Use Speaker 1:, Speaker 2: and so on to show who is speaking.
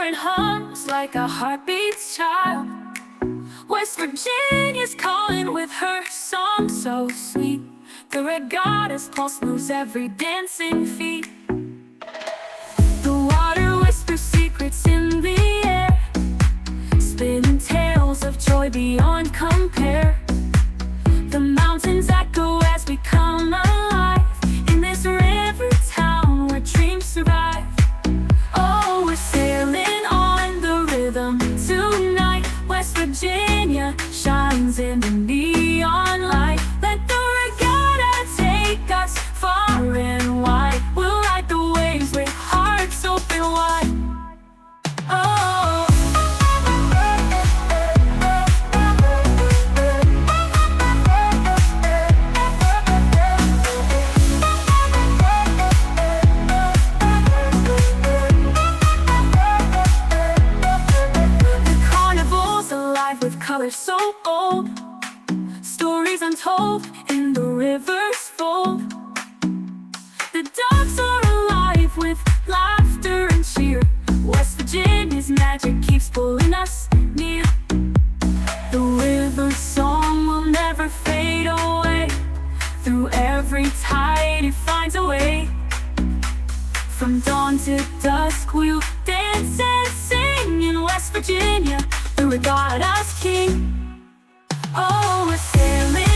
Speaker 1: current hums like a heartbeat's child. West Virginia's calling with her song so sweet. The regatta's pulse moves every dancing feet. The water whispers secrets in the air, spinning tales of joy beyond compare. The mountains echo as we come alive in this river town where dreams survive. Oh, we're sailing on the rhythm tonight. West Virginia shines in the neon light. Let the regatta take us far and wide. We'll ride the waves with hearts open wide. Oh, the carnival's alive with colors so bold, stories untold in the river's fold. The docks are alive with laughter and cheer. West Virginia's magic keeps pulling us near. The river's song will never fade away. Through every tide it finds a way. From dawn to dusk we'll dance and sing in West Virginia, the regatta's king. Oh, we're sailing